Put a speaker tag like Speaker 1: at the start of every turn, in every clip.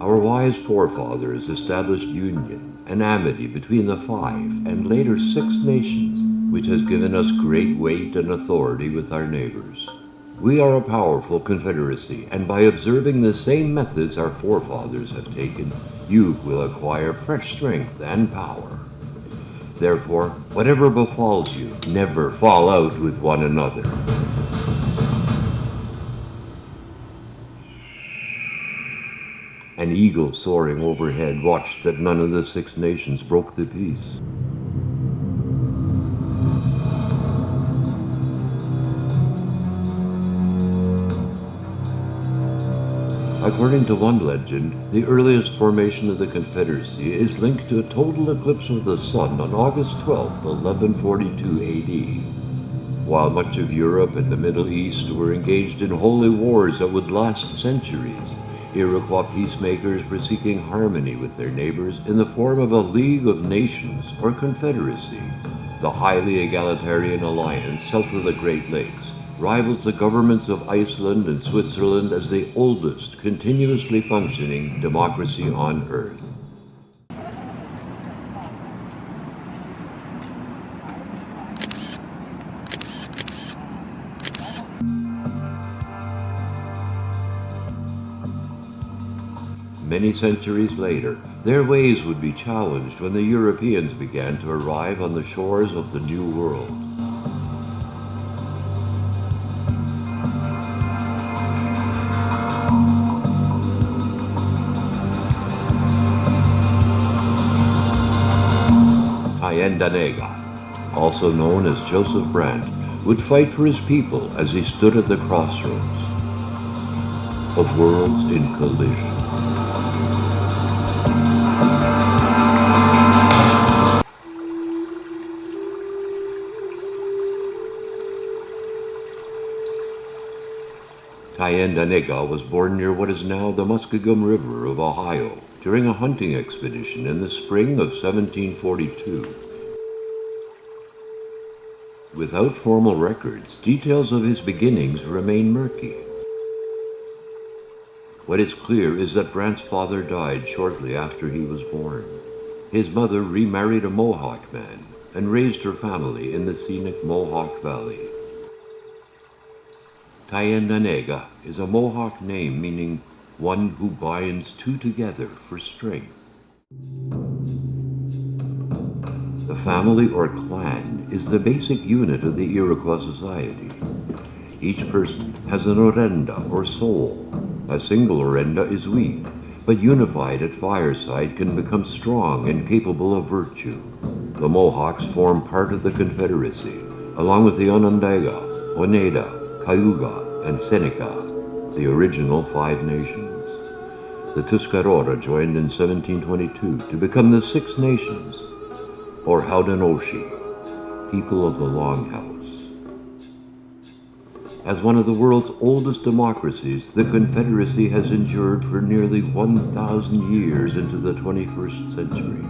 Speaker 1: Our wise forefathers established union and amity between the 5 and later 6 nations, which has given us great weight and authority with our neighbors. We are a powerful confederacy, and by observing the same methods our forefathers have taken, you will acquire fresh strength and power. Therefore, whatever befalls you, never fall out with one another. An eagle soaring overhead watched that none of the 6 nations broke the peace. According to one legend, the earliest formation of the Confederacy is linked to a total eclipse of the sun on August 12, 1142 AD. While much of Europe and the Middle East were engaged in holy wars that would last centuries, Iroquois peacemakers were seeking harmony with their neighbors in the form of a League of Nations or Confederacy. The highly egalitarian alliance south of the Great Lakes rivals the governments of Iceland and Switzerland as the oldest continuously functioning democracy on Earth. Many centuries later, their ways would be challenged when the Europeans began to arrive on the shores of the New World. Thayendanegea, also known as Joseph Brant, would fight for his people as he stood at the crossroads of worlds in collision. Thayendanegea was born near what is now the Muskingum River of Ohio during a hunting expedition in the spring of 1742. Without formal records, details of his beginnings remain murky. What is clear is that Brant's father died shortly after he was born. His mother remarried a Mohawk man and raised her family in the scenic Mohawk Valley. Thayendanegea is a Mohawk name meaning one who binds two together for strength. The family or clan is the basic unit of the Iroquois society. Each person has an orenda or soul. A single orenda is weak, but unified at fireside can become strong and capable of virtue. The Mohawks form part of the Confederacy, along with the Onondaga, Oneida, Cayuga, and Seneca, the original 5 nations. The Tuscarora joined in 1722 to become the 6 nations, or Haudenosaunee, people of the Longhouse. As one of the world's oldest democracies, the Confederacy has endured for nearly 1,000 years into the 21st century.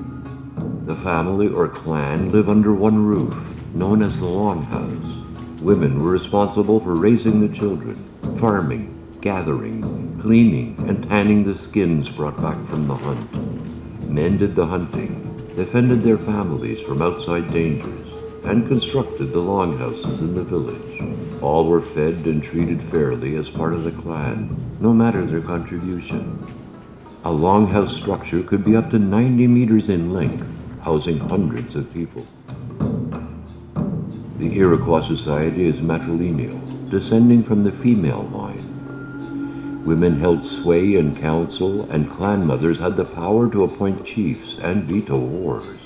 Speaker 1: The family or clan live under one roof, known as the Longhouse. Women were responsible for raising the children, farming, gathering, cleaning, and tanning the skins brought back from the hunt. Men did the hunting, defended their families from outside dangers, and constructed the longhouses in the village. All were fed and treated fairly as part of the clan, no matter their contribution. A longhouse structure could be up to 90 meters in length, housing hundreds of people. The Iroquois society is matrilineal, descending from the female line. Women held sway in council, and clan mothers had the power to appoint chiefs and veto wars.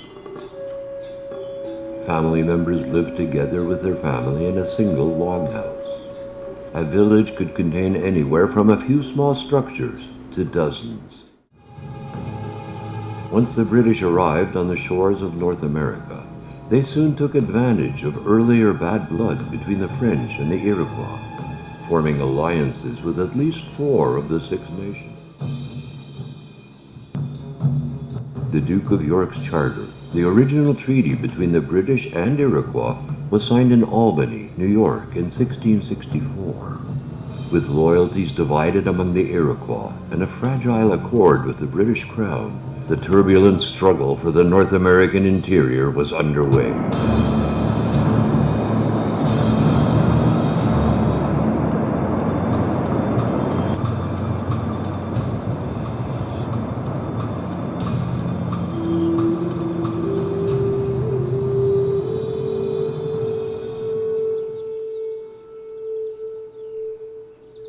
Speaker 1: Family members lived together with their family in a single longhouse. A village could contain anywhere from a few small structures to dozens. Once the British arrived on the shores of North America, they soon took advantage of earlier bad blood between the French and the Iroquois, forming alliances with at least 4 of the 6 nations. The Duke of York's Charter, the original treaty between the British and Iroquois, was signed in Albany, New York in 1664. With loyalties divided among the Iroquois and a fragile accord with the British Crown, the turbulent struggle for the North American interior was underway.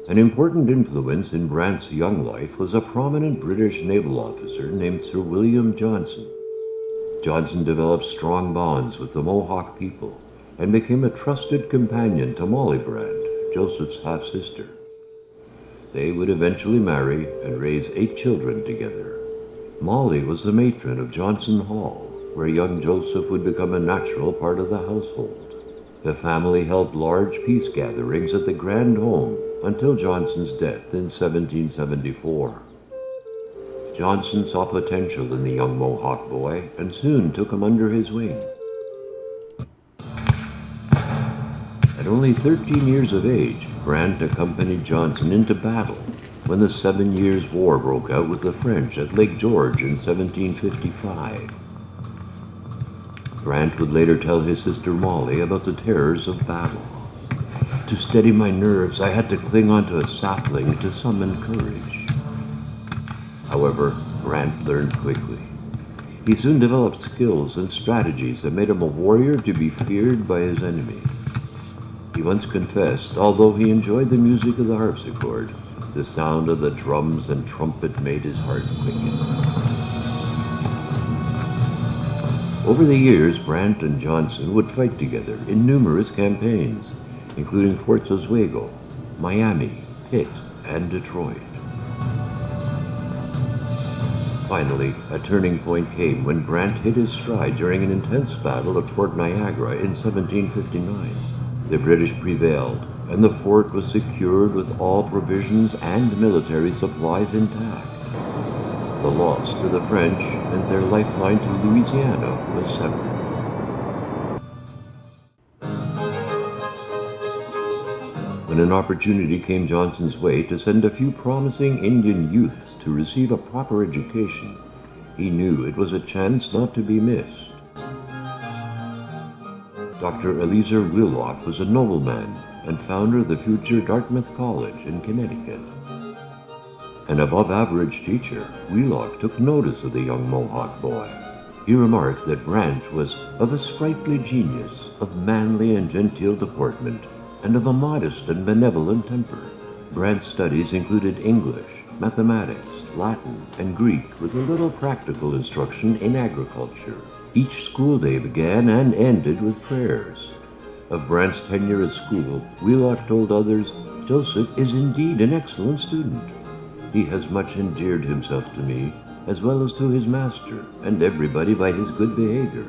Speaker 1: An important influence in Brant's young life was a prominent British naval officer named Sir William Johnson. Johnson developed strong bonds with the Mohawk people and became a trusted companion to Molly Brant, Joseph's half-sister. They would eventually marry and raise 8 children together. Molly was the matron of Johnson Hall, where young Joseph would become a natural part of the household. The family held large peace gatherings at the Grand Home until Johnson's death in 1774. Johnson saw potential in the young Mohawk boy and soon took him under his wing. At only 13 years of age, Brant accompanied Johnson into battle when the 7 Years' War broke out with the French at Lake George in 1755. Brant would later tell his sister Molly about the terrors of battle. To steady my nerves, I had to cling onto a sapling to summon courage. However, Brant learned quickly. He soon developed skills and strategies that made him a warrior to be feared by his enemy. He once confessed, although he enjoyed the music of the harpsichord, the sound of the drums and trumpet made his heart quicken. Over the years, Brant and Johnson would fight together in numerous campaigns, including Fort Oswego, Miami, Pitt, and Detroit. Finally, a turning point came when Brant hit his stride during an intense battle at Fort Niagara in 1759. The British prevailed, and the fort was secured with all provisions and military supplies intact. The loss to the French and their lifeline to Louisiana was severed. When an opportunity came Johnson's way to send a few promising Indian youths to receive a proper education, he knew it was a chance not to be missed. Dr. Eleazar Wheelock was a nobleman and founder of the future Dartmouth College in Connecticut. An above-average teacher, Wheelock took notice of the young Mohawk boy. He remarked that Brant was of a sprightly genius, of manly and genteel deportment, and of a modest and benevolent temper. Brant's studies included English, mathematics, Latin, and Greek, with a little practical instruction in agriculture. Each school day began and ended with prayers. Of Brant's tenure at school, Wheelock told others, "Joseph is indeed an excellent student. He has much endeared himself to me, as well as to his master, and everybody by his good behavior."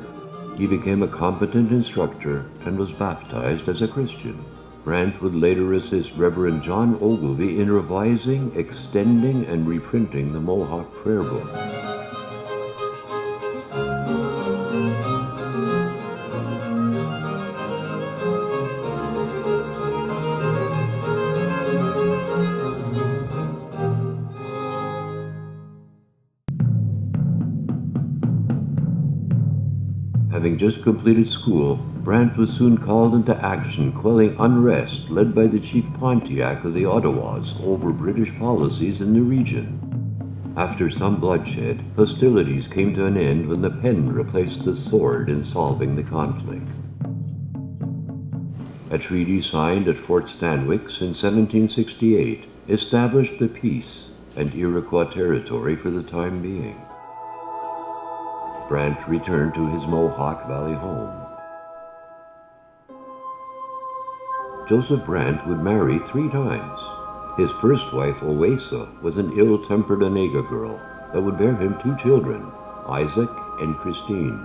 Speaker 1: He became a competent instructor and was baptized as a Christian. Brant would later assist Reverend John Ogilvie in revising, extending, and reprinting the Mohawk Prayer Book. Having just completed school, Brant was soon called into action quelling unrest led by the Chief Pontiac of the Ottawas over British policies in the region. After some bloodshed, hostilities came to an end when the pen replaced the sword in solving the conflict. A treaty signed at Fort Stanwix in 1768 established the peace and Iroquois territory for the time being. Brant returned to his Mohawk Valley home. Joseph Brant would marry 3 times. His first wife, Owaissa, was an ill-tempered Onaga girl that would bear him 2 children, Isaac and Christine.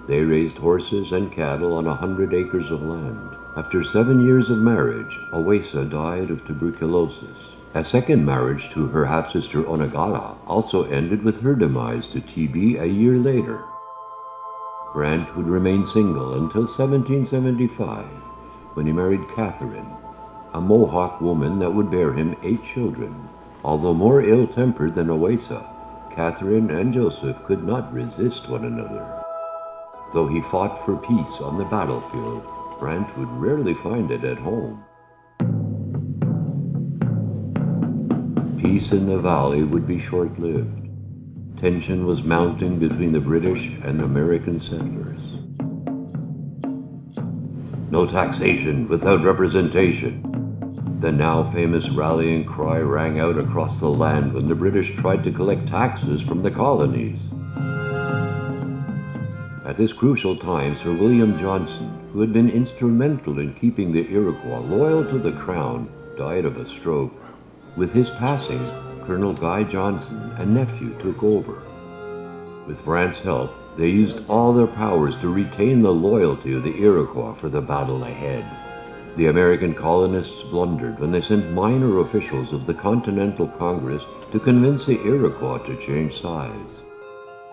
Speaker 1: They raised horses and cattle on 100 acres of land. After 7 years of marriage, Owaissa died of tuberculosis. A second marriage to her half-sister Onagala also ended with her demise to TB a year later. Brant would remain single until 1775, when he married Catherine. a Mohawk woman that would bear him 8 children. Although more ill-tempered than Owaissa, Catherine and Joseph could not resist one another. Though he fought for peace on the battlefield, Brant would rarely find it at home. Peace in the valley would be short-lived. Tension was mounting between the British and American settlers. No taxation without representation. The now famous rallying cry rang out across the land when the British tried to collect taxes from the colonies. At this crucial time, Sir William Johnson, who had been instrumental in keeping the Iroquois loyal to the crown, died of a stroke. With his passing, Colonel Guy Johnson, a nephew, took over. With Brant's help, they used all their powers to retain the loyalty of the Iroquois for the battle ahead. The American colonists blundered when they sent minor officials of the Continental Congress to convince the Iroquois to change sides.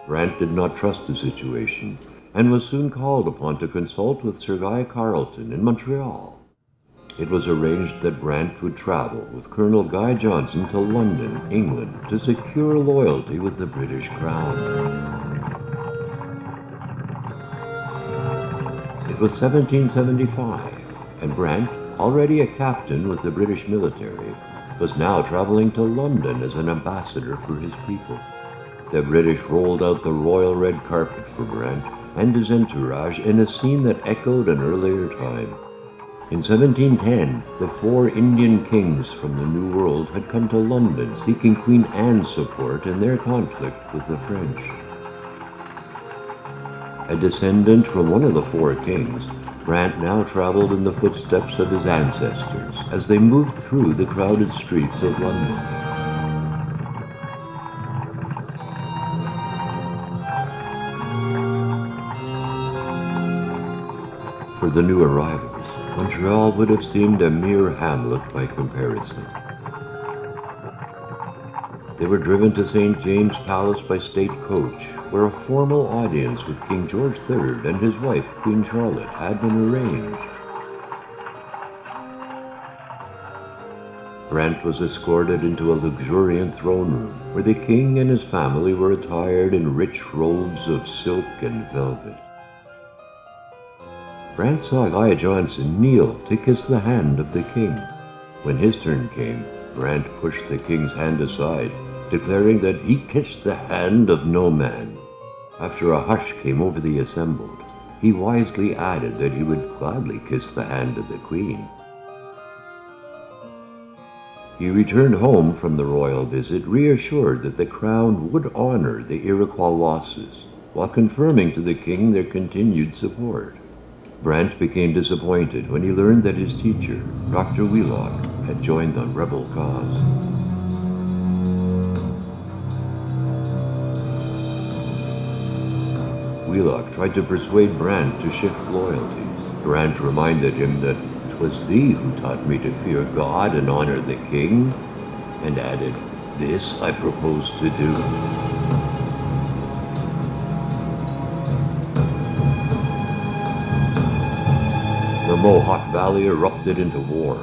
Speaker 1: Brant did not trust the situation and was soon called upon to consult with Sir Guy Carleton in Montreal. It was arranged that Brant would travel with Colonel Guy Johnson to London, England, to secure loyalty with the British Crown. It was 1775, and Brant, already a captain with the British military, was now traveling to London as an ambassador for his people. The British rolled out the royal red carpet for Brant and his entourage in a scene that echoed an earlier time. In 1710, the 4 Indian kings from the New World had come to London seeking Queen Anne's support in their conflict with the French. A descendant from one of the 4 kings, Brant now traveled in the footsteps of his ancestors as they moved through the crowded streets of London. For the new arrivals, Montreal would have seemed a mere hamlet by comparison. They were driven to St. James Palace by state coach, where a formal audience with King George III and his wife, Queen Charlotte, had been arranged. Brant was escorted into a luxuriant throne room, where the king and his family were attired in rich robes of silk and velvet. Brant saw Guy Johnson kneel to kiss the hand of the king. When his turn came, Brant pushed the king's hand aside, declaring that he kissed the hand of no man. After a hush came over the assembled, he wisely added that he would gladly kiss the hand of the queen. He returned home from the royal visit reassured that the crown would honor the Iroquois losses, while confirming to the king their continued support. Brant became disappointed when he learned that his teacher, Dr. Wheelock, had joined the rebel cause. Wheelock tried to persuade Brant to shift loyalties. Brant reminded him that 'twas thee who taught me to fear God and honor the king, and added, "This I propose to do." The Mohawk Valley erupted into war.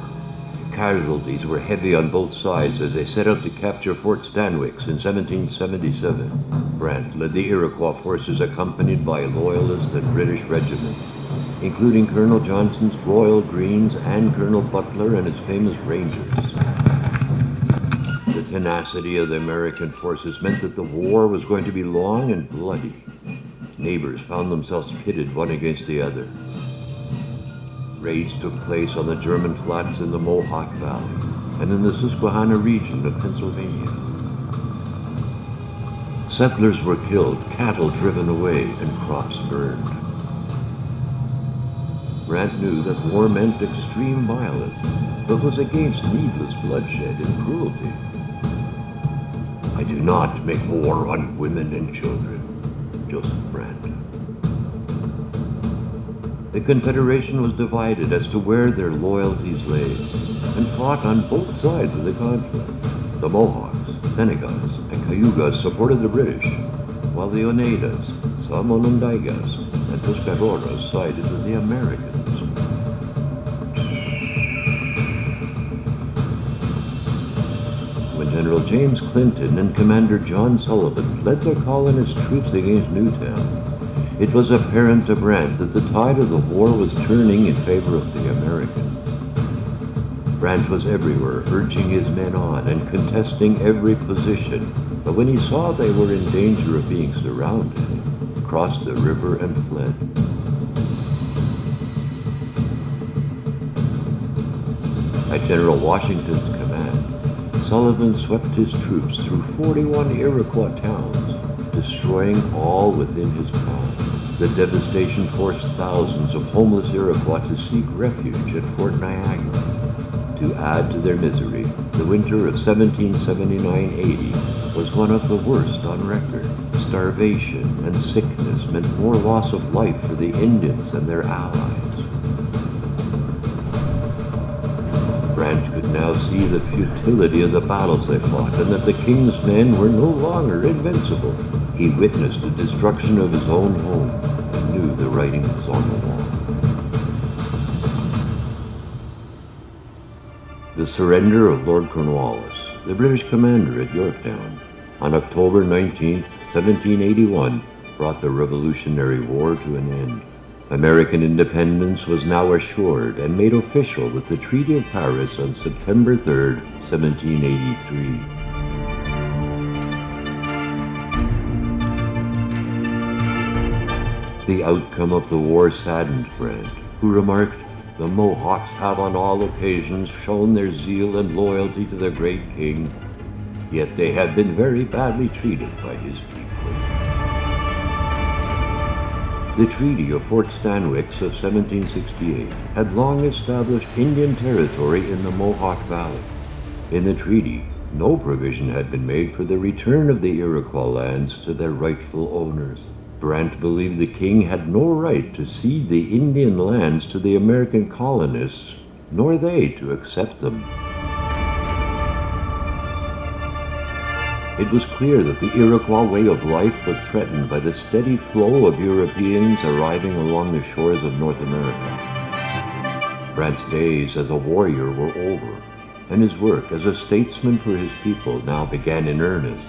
Speaker 1: Casualties were heavy on both sides as they set out to capture Fort Stanwix in 1777. Brant led the Iroquois forces accompanied by Loyalist and British regiments, including Colonel Johnson's Royal Greens and Colonel Butler and his famous Rangers. The tenacity of the American forces meant that the war was going to be long and bloody. Neighbors found themselves pitted one against the other. Raids took place on the German flats in the Mohawk Valley and in the Susquehanna region of Pennsylvania. Settlers were killed, cattle driven away, and crops burned. Brant knew that war meant extreme violence, but was against needless bloodshed and cruelty. "I do not make war on women and children," Joseph Brant. The Confederation was divided as to where their loyalties lay, and fought on both sides of the conflict. The Mohawks, Senecas, and Cayugas supported the British, while the Oneidas, some Onondagas, and Tuscaroras sided with the Americans. General James Clinton and Commander John Sullivan led their colonist troops against Newtown, it was apparent to Brant that the tide of the war was turning in favor of the Americans. Brant was everywhere, urging his men on and contesting every position, but when he saw they were in danger of being surrounded, crossed the river and fled. At General Washington's command, Sullivan swept his troops through 41 Iroquois towns, destroying all within his path. The devastation forced thousands of homeless Iroquois to seek refuge at Fort Niagara. To add to their misery, the winter of 1779-80 was one of the worst on record. Starvation and sickness meant more loss of life for the Indians and their allies. Brant could now see the futility of the battles they fought and that the king's men were no longer invincible. He witnessed the destruction of his own home and knew the writing was on the wall. The surrender of Lord Cornwallis, the British commander at Yorktown, on October 19, 1781, brought the Revolutionary War to an end. American independence was now assured and made official with the Treaty of Paris on September 3, 1783. The outcome of the war saddened Brant, who remarked, "The Mohawks have on all occasions shown their zeal and loyalty to the great king, yet they have been very badly treated by his people." The Treaty of Fort Stanwix of 1768 had long established Indian territory in the Mohawk Valley. In the treaty, no provision had been made for the return of the Iroquois lands to their rightful owners. Brant believed the king had no right to cede the Indian lands to the American colonists, nor they to accept them. It was clear that the Iroquois way of life was threatened by the steady flow of Europeans arriving along the shores of North America. Brant's days as a warrior were over, and his work as a statesman for his people now began in earnest.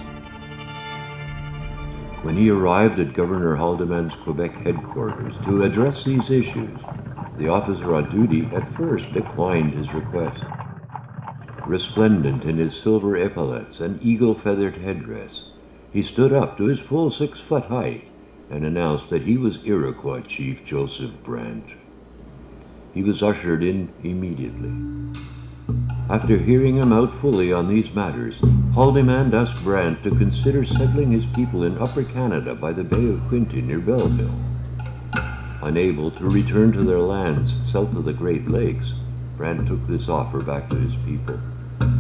Speaker 1: When he arrived at Governor Haldimand's Quebec headquarters to address these issues, the officer on duty at first declined his request. Resplendent in his silver epaulettes and eagle-feathered headdress, he stood up to his full 6-foot height and announced that he was Iroquois Chief Joseph Brant. He was ushered in immediately. After hearing him out fully on these matters, Haldimand asked Brant to consider settling his people in Upper Canada by the Bay of Quinte near Belleville. Unable to return to their lands south of the Great Lakes, Brant took this offer back to his people.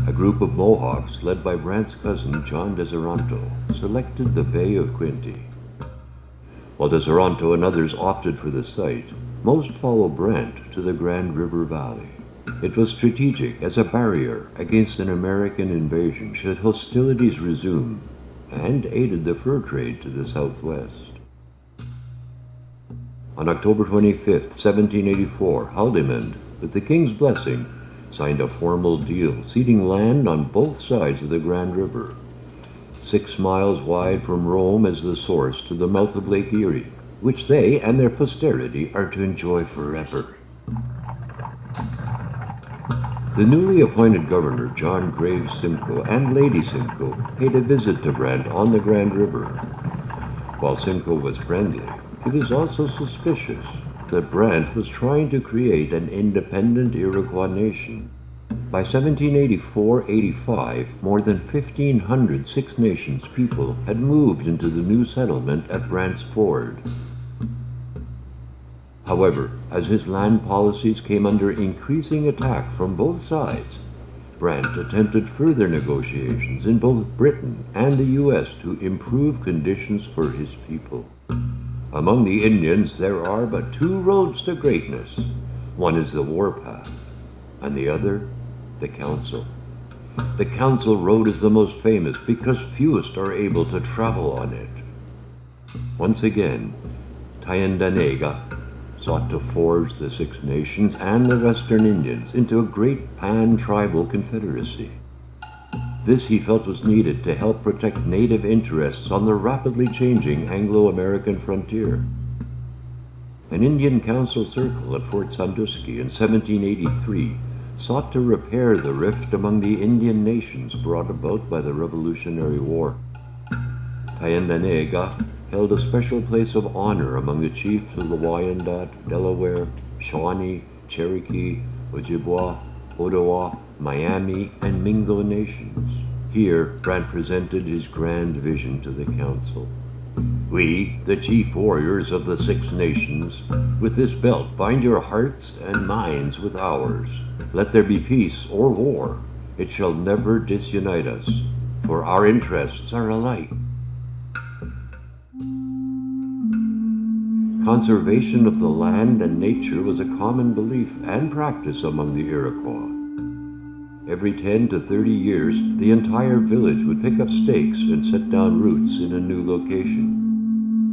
Speaker 1: A group of Mohawks, led by Brant's cousin John Deseronto, selected the Bay of Quinte. While Deseronto and others opted for the site, most followed Brant to the Grand River Valley. It was strategic as a barrier against an American invasion should hostilities resume, and aided the fur trade to the southwest. On October 25, 1784, Haldimand, with the king's blessing, signed a formal deal ceding land on both sides of the Grand River, 6 miles wide from Rome as the source to the mouth of Lake Erie, which they and their posterity are to enjoy forever. The newly appointed governor, John Graves Simcoe, and Lady Simcoe paid a visit to Brant on the Grand River. While Simcoe was friendly, he was also suspicious that Brant was trying to create an independent Iroquois nation. By 1784-85, more than 1,500 Six Nations people had moved into the new settlement at Brant's Ford. However, as his land policies came under increasing attack from both sides, Brant attempted further negotiations in both Britain and the U.S. to improve conditions for his people. Among the Indians, there are but 2 roads to greatness. One is the warpath, and the other, the council. The council road is the most famous because fewest are able to travel on it. Once again, Thayendanegea sought to forge the Six Nations and the Western Indians into a great pan-tribal confederacy. This he felt was needed to help protect native interests on the rapidly changing Anglo-American frontier. An Indian Council circle at Fort Sandusky in 1783 sought to repair the rift among the Indian nations brought about by the Revolutionary War. Thayendanegea held a special place of honor among the chiefs of the Wyandot, Delaware, Shawnee, Cherokee, Ojibwa, Ottawa, Miami, and Mingo nations. Here, Brant presented his grand vision to the council. We, the chief warriors of the 6 nations, with this belt bind your hearts and minds with ours. Let there be peace or war, it shall never disunite us, for our interests are alike. Conservation of the land and nature was a common belief and practice among the Iroquois. Every 10 to 30 years, the entire village would pick up stakes and set down roots in a new location.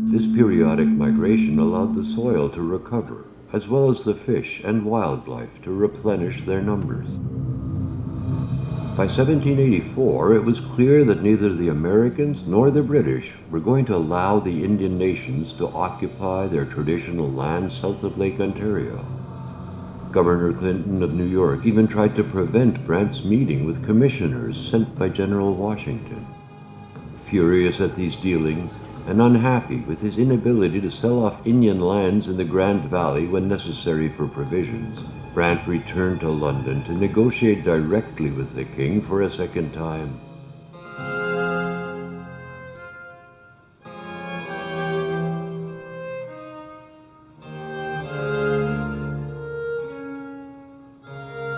Speaker 1: This periodic migration allowed the soil to recover, as well as the fish and wildlife to replenish their numbers. By 1784, it was clear that neither the Americans nor the British were going to allow the Indian nations to occupy their traditional lands south of Lake Ontario. Governor Clinton of New York even tried to prevent Brant's meeting with commissioners sent by General Washington. Furious at these dealings, and unhappy with his inability to sell off Indian lands in the Grand Valley when necessary for provisions, Brant returned to London to negotiate directly with the king for a second time.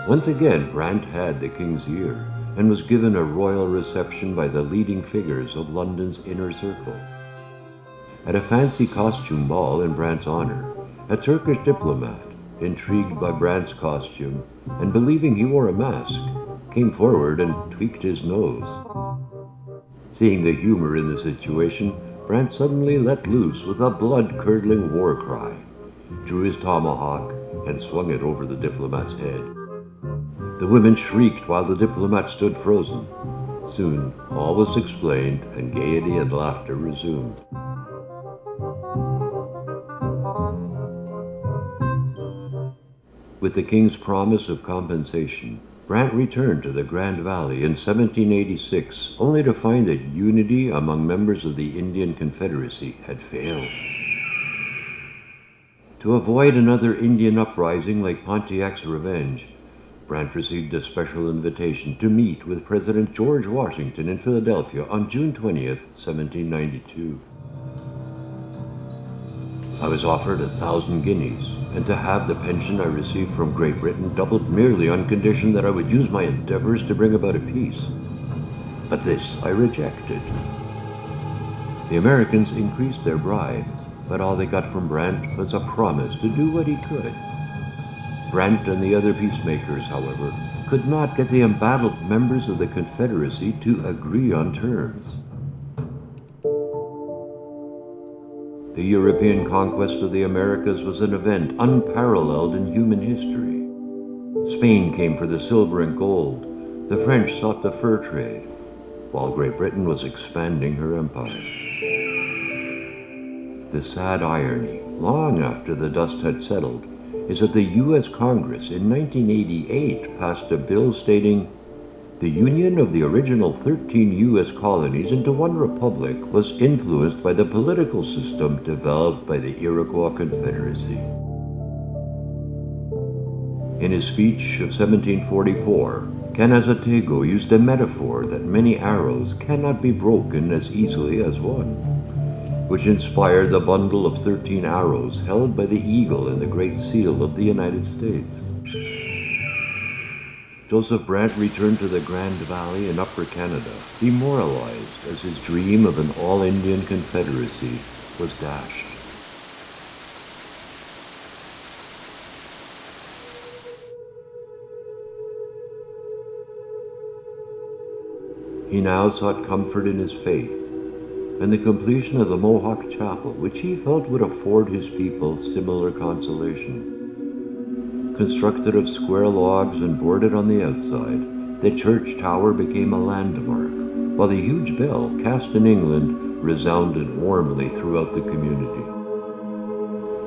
Speaker 1: Once again, Brant had the king's ear and was given a royal reception by the leading figures of London's inner circle. At a fancy costume ball in Brant's honor, a Turkish diplomat, intrigued by Brant's costume and believing he wore a mask, came forward and tweaked his nose. Seeing the humor in the situation, Brant suddenly let loose with a blood-curdling war cry, drew his tomahawk, and swung it over the diplomat's head. The women shrieked while the diplomat stood frozen. Soon, all was explained, and gaiety and laughter resumed. With the king's promise of compensation, Brant returned to the Grand Valley in 1786, only to find that unity among members of the Indian Confederacy had failed. To avoid another Indian uprising like Pontiac's Revenge, Brant received a special invitation to meet with President George Washington in Philadelphia on June 20th, 1792. I was offered 1,000 guineas, and to have the pension I received from Great Britain doubled merely on condition that I would use my endeavors to bring about a peace. But this I rejected. The Americans increased their bribe, but all they got from Brant was a promise to do what he could. Brant and the other peacemakers, however, could not get the embattled members of the Confederacy to agree on terms. The European conquest of the Americas was an event unparalleled in human history. Spain came for the silver and gold. The French sought the fur trade, while Great Britain was expanding her empire. The sad irony, long after the dust had settled, is that the U.S. Congress in 1988 passed a bill stating, "The union of the original 13 U.S. colonies into one republic was influenced by the political system developed by the Iroquois Confederacy." In his speech of 1744, Canazatego used a metaphor that many arrows cannot be broken as easily as one, which inspired the bundle of 13 arrows held by the eagle in the Great Seal of the United States. Joseph Brant returned to the Grand Valley in Upper Canada, demoralized as his dream of an all-Indian confederacy was dashed. He now sought comfort in his faith and the completion of the Mohawk Chapel, which he felt would afford his people similar consolation. Constructed of square logs and boarded on the outside, the church tower became a landmark, while the huge bell, cast in England, resounded warmly throughout the community.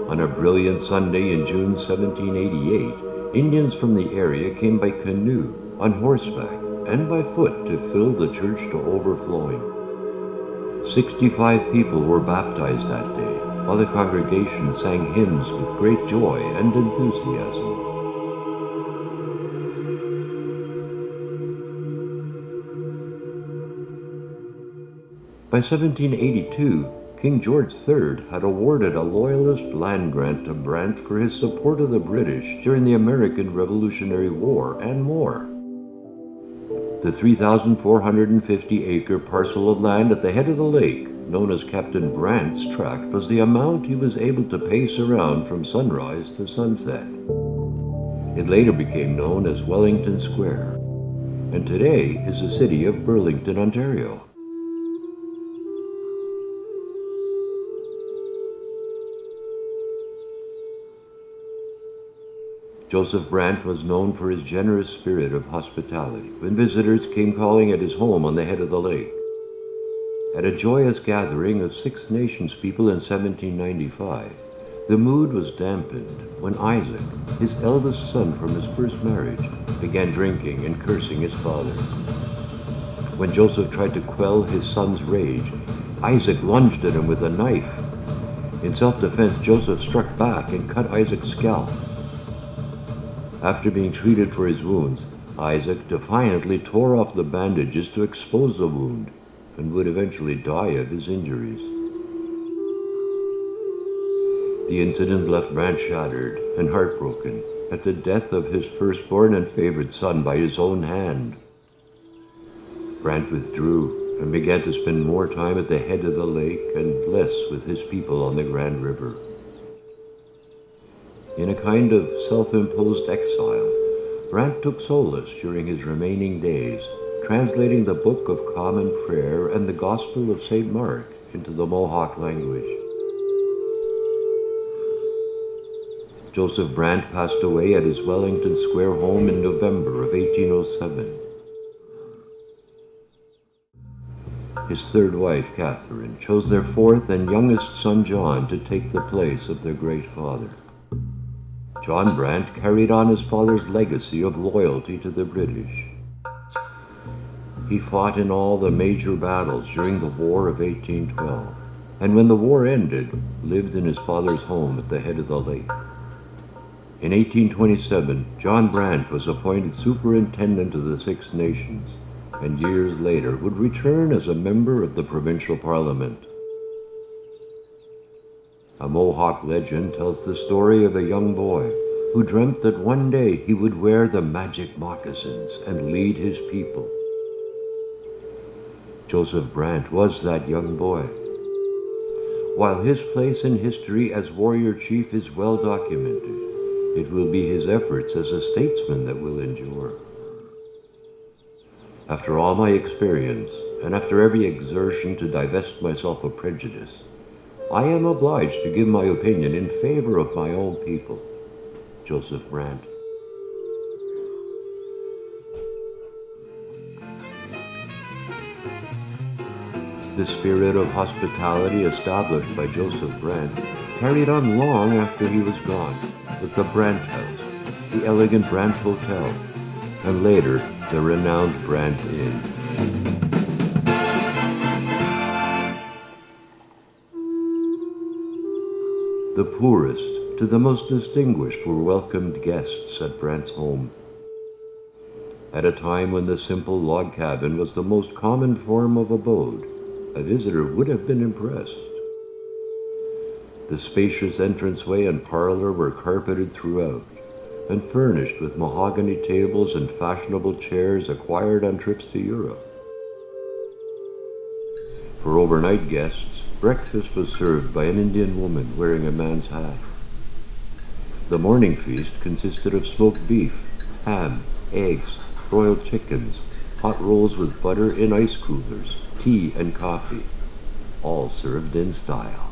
Speaker 1: On a brilliant Sunday in June 1788, Indians from the area came by canoe, on horseback, and by foot to fill the church to overflowing. 65 people were baptized that day, while the congregation sang hymns with great joy and enthusiasm. By 1782, King George III had awarded a Loyalist land grant to Brant for his support of the British during the American Revolutionary War and more. The 3,450-acre parcel of land at the head of the lake, known as Captain Brant's Tract, was the amount he was able to pace around from sunrise to sunset. It later became known as Wellington Square, and today is the city of Burlington, Ontario. Joseph Brant was known for his generous spirit of hospitality when visitors came calling at his home on the head of the lake. At a joyous gathering of Six Nations people in 1795, the mood was dampened when Isaac, his eldest son from his first marriage, began drinking and cursing his father. When Joseph tried to quell his son's rage, Isaac lunged at him with a knife. In self-defense, Joseph struck back and cut Isaac's scalp. After being treated for his wounds, Isaac defiantly tore off the bandages to expose the wound and would eventually die of his injuries. The incident left Brant shattered and heartbroken at the death of his firstborn and favorite son by his own hand. Brant withdrew and began to spend more time at the head of the lake and less with his people on the Grand River. In a kind of self-imposed exile, Brant took solace during his remaining days, translating the Book of Common Prayer and the Gospel of St. Mark into the Mohawk language. Joseph Brant passed away at his Wellington Square home in November of 1807. His third wife, Catherine, chose their fourth and youngest son, John, to take the place of their great father. John Brant carried on his father's legacy of loyalty to the British. He fought in all the major battles during the War of 1812, and when the war ended, lived in his father's home at the head of the lake. In 1827, John Brant was appointed superintendent of the Six Nations, and years later would return as a member of the provincial parliament. A Mohawk legend tells the story of a young boy who dreamt that one day he would wear the magic moccasins and lead his people. Joseph Brant was that young boy. While his place in history as warrior chief is well documented, it will be his efforts as a statesman that will endure. After all my experience, and after every exertion to divest myself of prejudice, I am obliged to give my opinion in favor of my own people. Joseph Brant. The spirit of hospitality established by Joseph Brant carried on long after he was gone, with the Brant House, the elegant Brant Hotel, and later the renowned Brant Inn. The poorest to the most distinguished were welcomed guests at Brant's home. At a time when the simple log cabin was the most common form of abode, a visitor would have been impressed. The spacious entranceway and parlor were carpeted throughout, and furnished with mahogany tables and fashionable chairs acquired on trips to Europe. For overnight guests, breakfast was served by an Indian woman wearing a man's hat. The morning feast consisted of smoked beef, ham, eggs, broiled chickens, hot rolls with butter in ice coolers, tea and coffee, all served in style.